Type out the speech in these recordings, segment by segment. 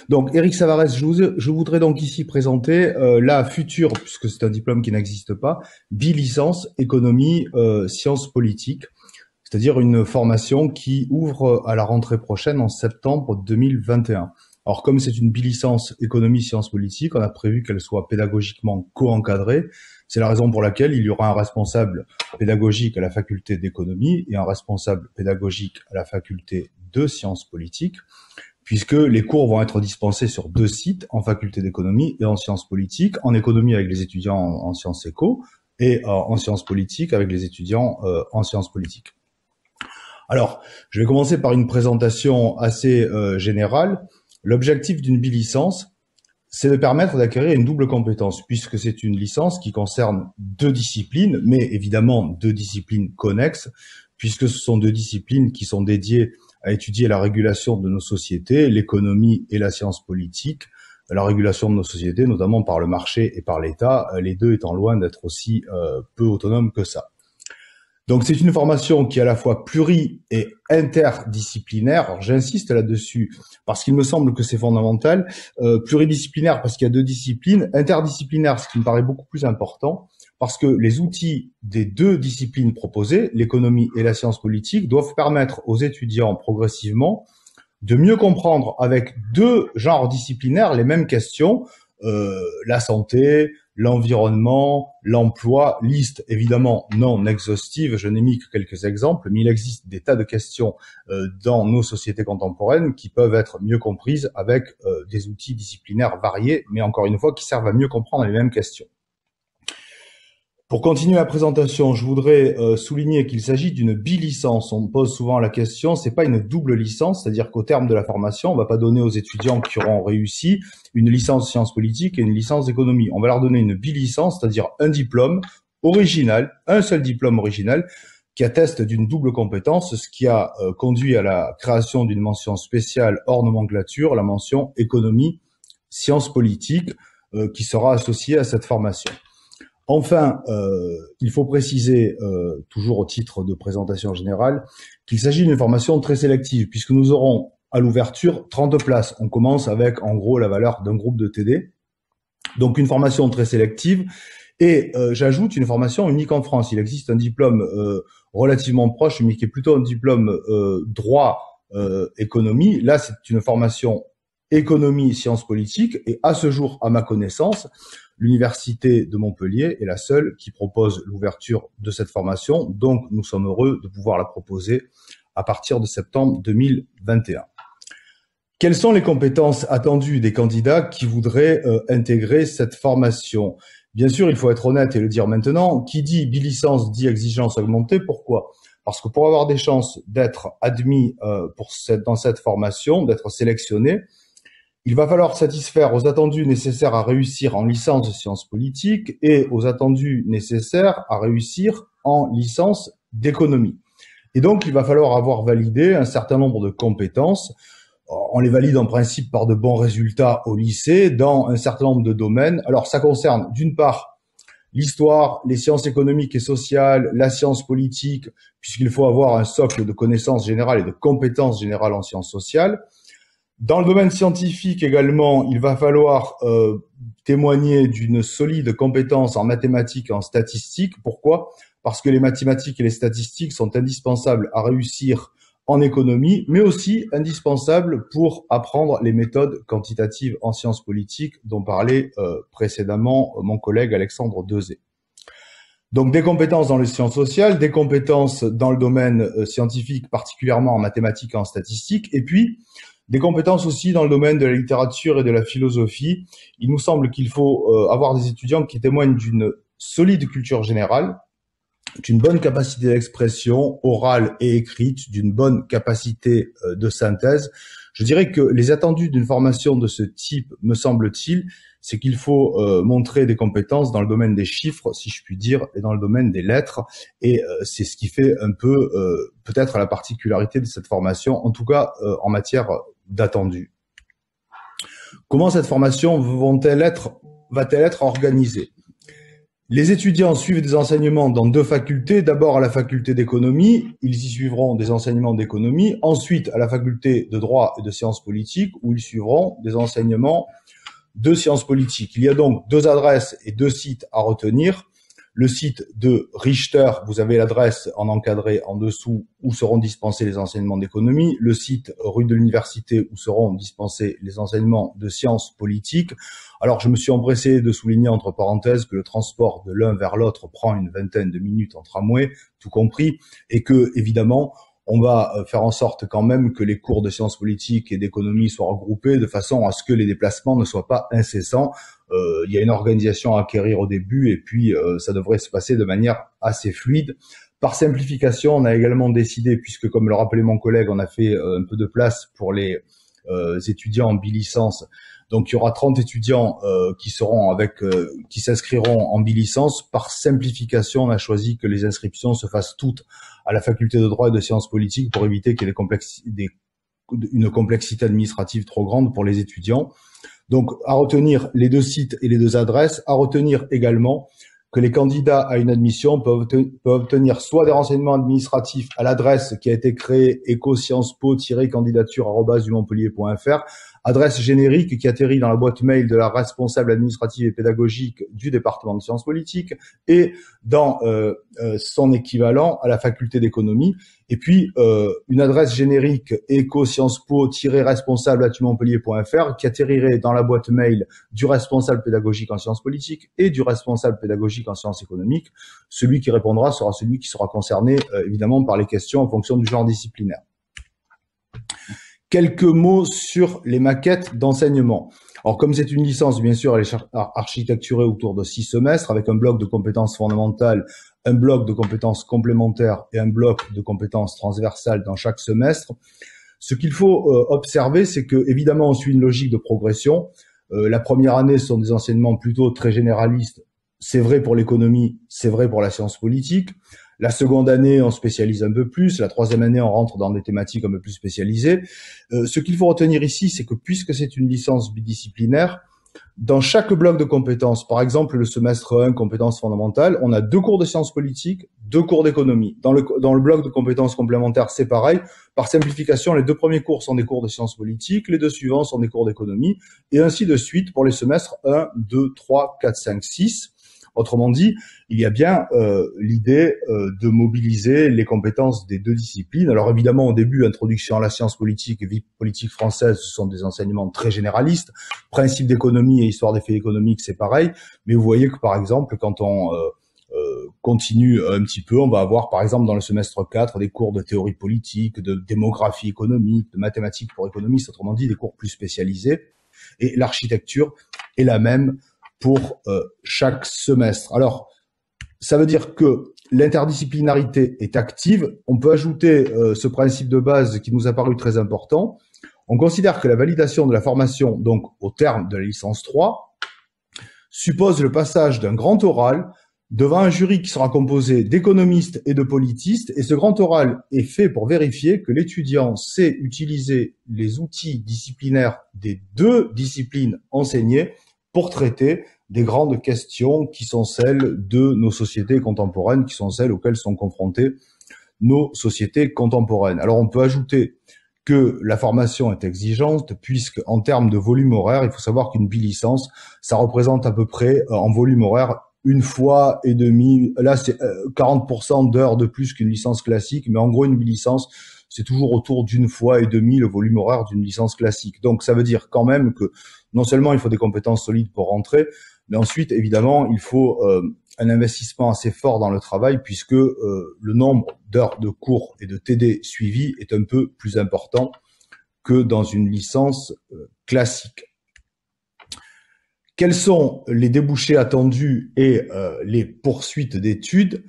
Donc, Éric Savarez, je voudrais donc ici présenter la future, puisque c'est un diplôme qui n'existe pas, bi-licence économie sciences politiques, c'est-à-dire une formation qui ouvre à la rentrée prochaine en septembre 2021. Alors, comme c'est une bi-licence économie sciences politiques, on a prévu qu'elle soit pédagogiquement co-encadrée. C'est la raison pour laquelle il y aura un responsable pédagogique à la faculté d'économie et un responsable pédagogique à la faculté de sciences politiques, puisque les cours vont être dispensés sur 2 sites, en faculté d'économie et en sciences politiques, en économie avec les étudiants en sciences éco, et en sciences politiques avec les étudiants en sciences politiques. Alors, je vais commencer par une présentation assez générale. L'objectif d'une bi-licence, c'est de permettre d'acquérir une double compétence, puisque c'est une licence qui concerne 2 disciplines, mais évidemment 2 disciplines connexes, puisque ce sont 2 disciplines qui sont dédiées à étudier la régulation de nos sociétés, l'économie et la science politique, la régulation de nos sociétés, notamment par le marché et par l'État, les deux étant loin d'être aussi peu autonomes que ça. Donc c'est une formation qui est à la fois pluri- et interdisciplinaire. Alors j'insiste là-dessus parce qu'il me semble que c'est fondamental. Pluridisciplinaire parce qu'il y a 2 disciplines. Interdisciplinaire, ce qui me paraît beaucoup plus important, parce que les outils des 2 disciplines proposées, l'économie et la science politique, doivent permettre aux étudiants progressivement de mieux comprendre avec 2 genres disciplinaires les mêmes questions, la santé, l'environnement, l'emploi, liste évidemment non exhaustive, je n'ai mis que quelques exemples, mais il existe des tas de questions dans nos sociétés contemporaines qui peuvent être mieux comprises avec des outils disciplinaires variés, mais encore une fois qui servent à mieux comprendre les mêmes questions. Pour continuer la présentation, je voudrais souligner qu'il s'agit d'une bi-licence. On me pose souvent la question, c'est pas une double licence, c'est-à-dire qu'au terme de la formation, on va pas donner aux étudiants qui auront réussi une licence sciences politiques et une licence d'économie. On va leur donner une bi-licence, c'est-à-dire un diplôme original, un seul diplôme original, qui atteste d'une double compétence, ce qui a conduit à la création d'une mention spéciale hors nomenclature, la mention économie sciences politiques, qui sera associée à cette formation. Enfin, il faut préciser, toujours au titre de présentation générale, qu'il s'agit d'une formation très sélective, puisque nous aurons à l'ouverture 30 places. On commence avec, en gros, la valeur d'un groupe de TD. Donc, une formation très sélective. Et j'ajoute une formation unique en France. Il existe un diplôme relativement proche, mais qui est plutôt un diplôme droit économie. Là, c'est une formation économie sciences politiques. Et à ce jour, à ma connaissance, l'Université de Montpellier est la seule qui propose l'ouverture de cette formation, donc nous sommes heureux de pouvoir la proposer à partir de septembre 2021. Quelles sont les compétences attendues des candidats qui voudraient intégrer cette formation? Bien sûr, il faut être honnête et le dire maintenant, qui dit bi-licence dit exigence augmentée. Pourquoi? Parce que pour avoir des chances d'être admis dans cette formation, d'être sélectionné, il va falloir satisfaire aux attendus nécessaires à réussir en licence de sciences politiques et aux attendus nécessaires à réussir en licence d'économie. Et donc, il va falloir avoir validé un certain nombre de compétences. On les valide en principe par de bons résultats au lycée dans un certain nombre de domaines. Alors, ça concerne d'une part l'histoire, les sciences économiques et sociales, la science politique, puisqu'il faut avoir un socle de connaissances générales et de compétences générales en sciences sociales. Dans le domaine scientifique également, il va falloir témoigner d'une solide compétence en mathématiques et en statistiques. Pourquoi? Parce que les mathématiques et les statistiques sont indispensables à réussir en économie, mais aussi indispensables pour apprendre les méthodes quantitatives en sciences politiques dont parlait précédemment mon collègue Alexandre Dezay. Donc des compétences dans les sciences sociales, des compétences dans le domaine scientifique, particulièrement en mathématiques et en statistiques, et puis des compétences aussi dans le domaine de la littérature et de la philosophie. Il nous semble qu'il faut avoir des étudiants qui témoignent d'une solide culture générale, d'une bonne capacité d'expression orale et écrite, d'une bonne capacité de synthèse. Je dirais que les attendus d'une formation de ce type, me semble-t-il, c'est qu'il faut montrer des compétences dans le domaine des chiffres, si je puis dire, et dans le domaine des lettres. Et c'est ce qui fait un peu, peut-être, la particularité de cette formation, en tout cas en matière d'attendus. Comment cette formation va-t-elle être organisée? Les étudiants suivent des enseignements dans deux facultés. D'abord à la faculté d'économie, ils y suivront des enseignements d'économie. Ensuite à la faculté de droit et de sciences politiques, où ils suivront des enseignements de sciences politiques. Il y a donc deux adresses et deux sites à retenir. Le site de Richter, vous avez l'adresse en encadré en dessous où seront dispensés les enseignements d'économie. Le site rue de l'Université où seront dispensés les enseignements de sciences politiques. Alors je me suis empressé de souligner entre parenthèses que le transport de l'un vers l'autre prend une vingtaine de minutes en tramway, tout compris, et que évidemment on va faire en sorte quand même que les cours de sciences politiques et d'économie soient regroupés de façon à ce que les déplacements ne soient pas incessants. Il y a une organisation à acquérir au début et puis ça devrait se passer de manière assez fluide. Par simplification, on a également décidé, puisque comme le rappelait mon collègue, on a fait un peu de place pour les étudiants en bilicence. Donc il y aura 30 étudiants qui s'inscriront en bilicence. Par simplification, on a choisi que les inscriptions se fassent toutes à la faculté de droit et de sciences politiques pour éviter qu'il y ait une complexité administrative trop grande pour les étudiants. Donc, à retenir les deux sites et les deux adresses, à retenir également que les candidats à une admission peuvent obtenir soit des renseignements administratifs à l'adresse qui a été créée ecosciences-po-candidature@dumontpellier.fr, adresse générique qui atterrit dans la boîte mail de la responsable administrative et pédagogique du département de sciences politiques et dans son équivalent à la faculté d'économie. Et puis, une adresse générique ecosciences-po-responsable@dumontpellier.fr qui atterrirait dans la boîte mail du responsable pédagogique en sciences politiques et du responsable pédagogique en sciences économiques. Celui qui répondra sera celui qui sera concerné, évidemment, par les questions en fonction du genre disciplinaire. Quelques mots sur les maquettes d'enseignement. Alors, comme c'est une licence, bien sûr, elle est architecturée autour de 6 semestres avec un bloc de compétences fondamentales, un bloc de compétences complémentaires et un bloc de compétences transversales dans chaque semestre. Ce qu'il faut observer, c'est que, évidemment, on suit une logique de progression. La première année, ce sont des enseignements plutôt très généralistes. C'est vrai pour l'économie, c'est vrai pour la science politique. La seconde année, on spécialise un peu plus. La troisième année, on rentre dans des thématiques un peu plus spécialisées. Ce qu'il faut retenir ici, c'est que puisque c'est une licence bidisciplinaire, dans chaque bloc de compétences, par exemple le semestre 1, compétences fondamentales, on a 2 cours de sciences politiques, 2 cours d'économie. Dans le bloc de compétences complémentaires, c'est pareil. Par simplification, les 2 premiers cours sont des cours de sciences politiques, les 2 suivants sont des cours d'économie, et ainsi de suite pour les semestres 1, 2, 3, 4, 5, 6. Autrement dit, il y a bien l'idée de mobiliser les compétences des deux disciplines. Alors évidemment, au début, introduction à la science politique et vie politique française, ce sont des enseignements très généralistes. Principe d'économie et histoire des faits économiques, c'est pareil. Mais vous voyez que, par exemple, quand on continue un petit peu, on va avoir, par exemple, dans le semestre 4, des cours de théorie politique, de démographie économique, de mathématiques pour économistes, autrement dit, des cours plus spécialisés. Et l'architecture est la même pour chaque semestre. Alors, ça veut dire que l'interdisciplinarité est active. On peut ajouter ce principe de base qui nous a paru très important. On considère que la validation de la formation, donc au terme de la licence 3, suppose le passage d'un grand oral devant un jury qui sera composé d'économistes et de politistes. Et ce grand oral est fait pour vérifier que l'étudiant sait utiliser les outils disciplinaires des deux disciplines enseignées pour traiter des grandes questions qui sont celles de nos sociétés contemporaines, qui sont celles auxquelles sont confrontées nos sociétés contemporaines. Alors on peut ajouter que la formation est exigeante puisque en termes de volume horaire, il faut savoir qu'une bilicence, ça représente à peu près en volume horaire 1 fois et demie. Là, c'est 40% d'heures de plus qu'une licence classique, mais en gros, une bilicence, c'est toujours autour d'1 fois et demie le volume horaire d'une licence classique. Donc, ça veut dire quand même que non seulement il faut des compétences solides pour rentrer, mais ensuite, évidemment, il faut un investissement assez fort dans le travail puisque le nombre d'heures de cours et de TD suivis est un peu plus important que dans une licence classique. Quels sont les débouchés attendus et les poursuites d'études?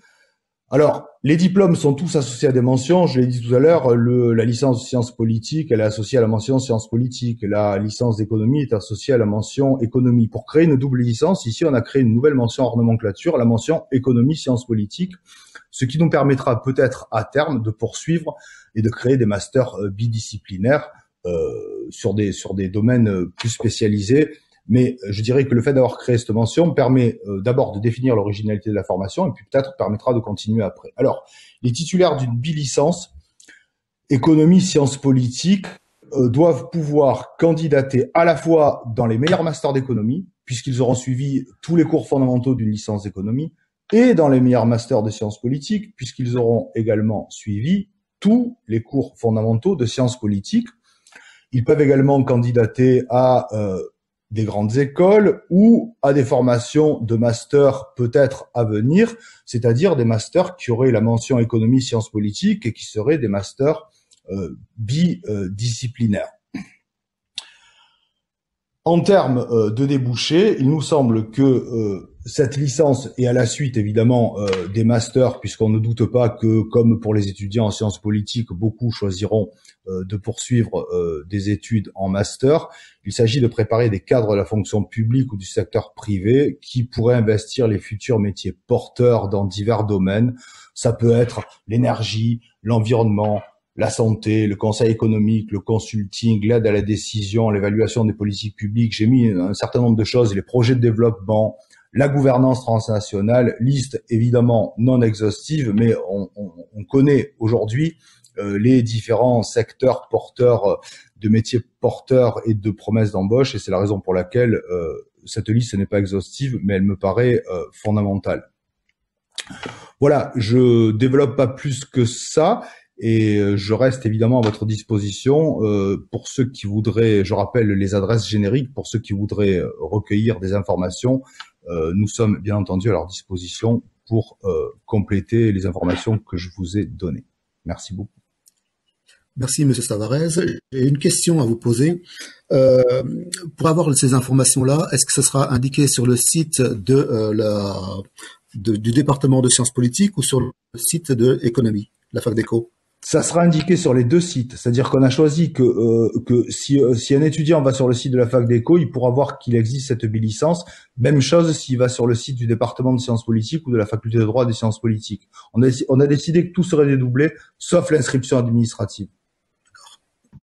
Alors, les diplômes sont tous associés à des mentions. Je l'ai dit tout à l'heure, la licence de sciences politiques, elle est associée à la mention sciences politiques. La licence d'économie est associée à la mention économie. Pour créer une double licence, ici, on a créé une nouvelle mention hors nomenclature, la mention économie sciences politiques, ce qui nous permettra peut-être à terme de poursuivre et de créer des masters bidisciplinaires sur des domaines plus spécialisés. Mais je dirais que le fait d'avoir créé cette mention permet d'abord de définir l'originalité de la formation et puis peut-être permettra de continuer après. Alors, les titulaires d'une bilicence, économie, sciences politiques, doivent pouvoir candidater à la fois dans les meilleurs masters d'économie, puisqu'ils auront suivi tous les cours fondamentaux d'une licence d'économie, et dans les meilleurs masters de sciences politiques, puisqu'ils auront également suivi tous les cours fondamentaux de sciences politiques. Ils peuvent également candidater à des grandes écoles ou à des formations de master peut-être à venir, c'est-à-dire des masters qui auraient la mention économie, sciences politiques et qui seraient des masters bidisciplinaires. En termes de débouchés, il nous semble que cette licence et à la suite évidemment des masters, puisqu'on ne doute pas que, comme pour les étudiants en sciences politiques, beaucoup choisiront de poursuivre des études en master. Il s'agit de préparer des cadres de la fonction publique ou du secteur privé qui pourraient investir les futurs métiers porteurs dans divers domaines. Ça peut être l'énergie, l'environnement, la santé, le conseil économique, le consulting, l'aide à la décision, l'évaluation des politiques publiques. J'ai mis un certain nombre de choses, les projets de développement, la gouvernance transnationale, liste évidemment non exhaustive, mais on connaît aujourd'hui les différents secteurs porteurs de métiers porteurs et de promesses d'embauche, et c'est la raison pour laquelle cette liste n'est pas exhaustive, mais elle me paraît fondamentale. Voilà, je développe pas plus que ça. Et je reste évidemment à votre disposition pour ceux qui voudraient, je rappelle les adresses génériques, pour ceux qui voudraient recueillir des informations. Nous sommes bien entendu à leur disposition pour compléter les informations que je vous ai données. Merci beaucoup. Merci, Monsieur Savarez. J'ai une question à vous poser. Pour avoir ces informations-là, est-ce que ce sera indiqué sur le site du département de sciences politiques ou sur le site de économie, la fac d'éco? Ça sera indiqué sur les deux sites, c'est-à-dire qu'on a choisi que si un étudiant va sur le site de la fac d'éco, il pourra voir qu'il existe cette bilicence. Même chose s'il va sur le site du département de sciences politiques ou de la faculté de droit des sciences politiques. On a décidé que tout serait dédoublé, sauf l'inscription administrative.